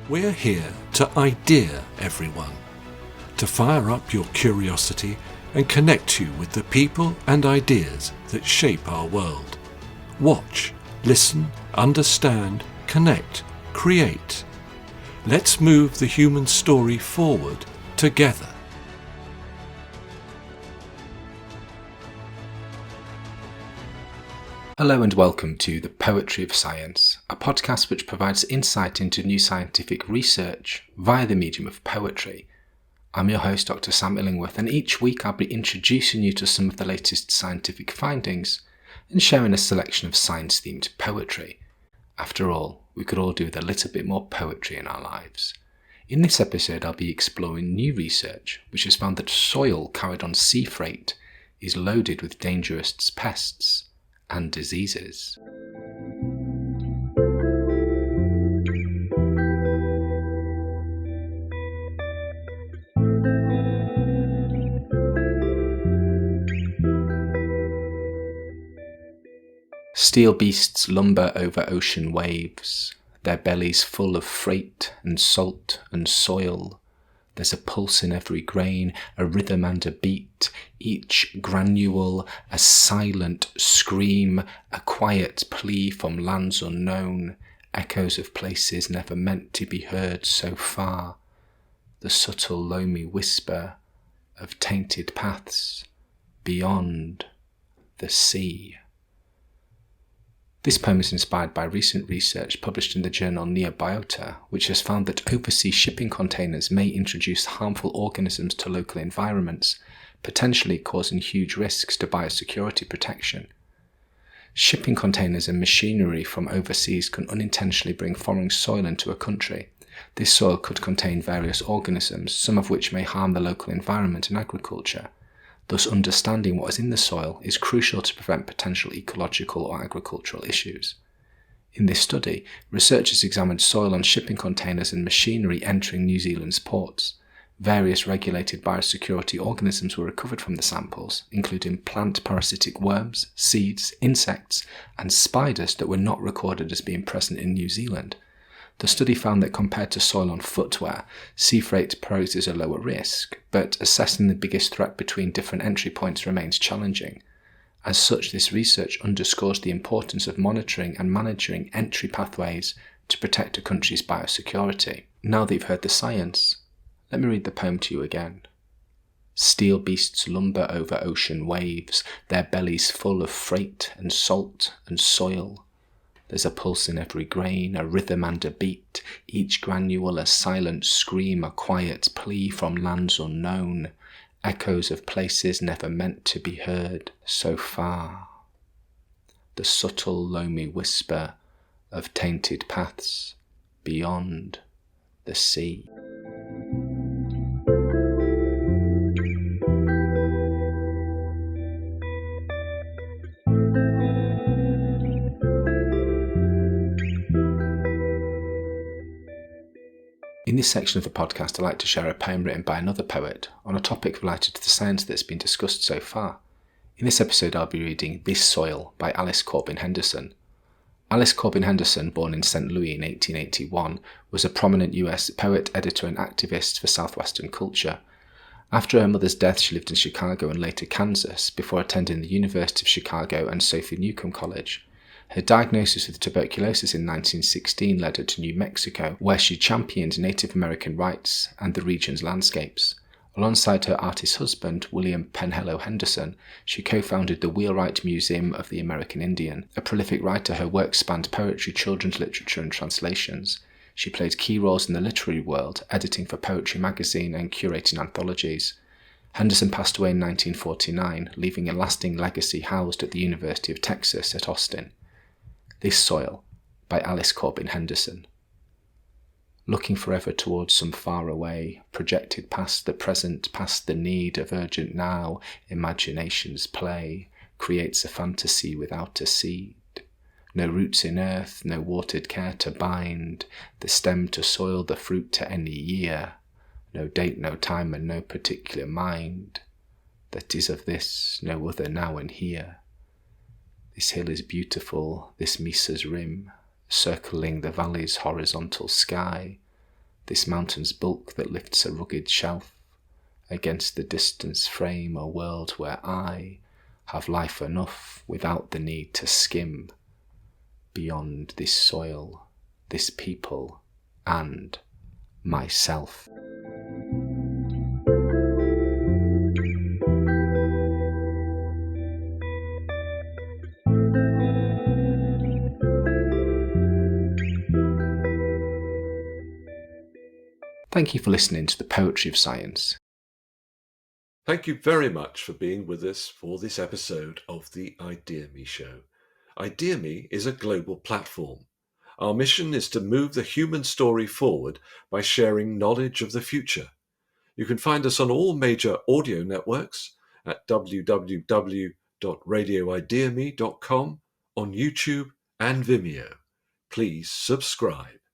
We're here to idea everyone, to fire up your curiosity and connect you with the people and ideas that shape our world. Watch, listen, understand, connect, create. Let's move the human story forward together. Hello and welcome to The Poetry of Science, a podcast which provides insight into new scientific research via the medium of poetry. I'm your host, Dr. Sam Illingworth, and each week I'll be introducing you to some of the latest scientific findings and sharing a selection of science-themed poetry. After all, we could all do with a little bit more poetry in our lives. In this episode, I'll be exploring new research which has found that soil carried on sea freight is loaded with dangerous pests and diseases. Steel beasts lumber over ocean waves, their bellies full of freight and salt and soil. There's a pulse in every grain, a rhythm and a beat, each granule a silent scream, a quiet plea from lands unknown, echoes of places never meant to be heard so far, the subtle loamy whisper of tainted paths beyond the sea. This poem is inspired by recent research published in the journal Biota, which has found that overseas shipping containers may introduce harmful organisms to local environments, potentially causing huge risks to biosecurity protection. Shipping containers and machinery from overseas can unintentionally bring foreign soil into a country. This soil could contain various organisms, some of which may harm the local environment and agriculture. Thus, understanding what is in the soil is crucial to prevent potential ecological or agricultural issues. In this study, researchers examined soil on shipping containers and machinery entering New Zealand's ports. Various regulated biosecurity organisms were recovered from the samples, including plant-parasitic worms, seeds, insects, and spiders that were not recorded as being present in New Zealand. The study found that compared to soil on footwear, sea freight poses a lower risk, but assessing the biggest threat between different entry points remains challenging. As such, this research underscores the importance of monitoring and managing entry pathways to protect a country's biosecurity. Now that you've heard the science, let me read the poem to you again. Steel beasts lumber over ocean waves, their bellies full of freight and salt and soil. There's a pulse in every grain, a rhythm and a beat, each granule a silent scream, a quiet plea from lands unknown, echoes of places never meant to be heard so far. The subtle loamy whisper of tainted paths beyond the sea. In this section of the podcast, I'd like to share a poem written by another poet on a topic related to the science that's been discussed so far. In this episode, I'll be reading This Soil by Alice Corbin Henderson. Alice Corbin Henderson, born in St. Louis in 1881, was a prominent US poet, editor, and activist for Southwestern culture. After her mother's death, she lived in Chicago and later Kansas before attending the University of Chicago and Sophie Newcomb College. Her diagnosis with tuberculosis in 1916 led her to New Mexico, where she championed Native American rights and the region's landscapes. Alongside her artist husband, William Penhallow Henderson, she co-founded the Wheelwright Museum of the American Indian. A prolific writer, her work spanned poetry, children's literature, and translations. She played key roles in the literary world, editing for Poetry magazine and curating anthologies. Henderson passed away in 1949, leaving a lasting legacy housed at the University of Texas at Austin. This Soil by Alice Corbin Henderson. Looking forever towards some far away, projected past the present, past the need of urgent now, imagination's play, creates a fantasy without a seed. No roots in earth, no watered care to bind, the stem to soil, the fruit to any year, no date, no time, and no particular mind, that is of this, no other now and here. This hill is beautiful, this mesa's rim, circling the valley's horizontal sky, this mountain's bulk that lifts a rugged shelf against the distance frame, a world where I have life enough without the need to skim beyond this soil, this people, and myself. Thank you for listening to the Poetry of Science. Thank you very much for being with us for this episode of the ideaXme Show. ideaXme is a global platform. Our mission is to move the human story forward by sharing knowledge of the future. You can find us on all major audio networks at www.radioideaXme.com, on YouTube and Vimeo. Please subscribe.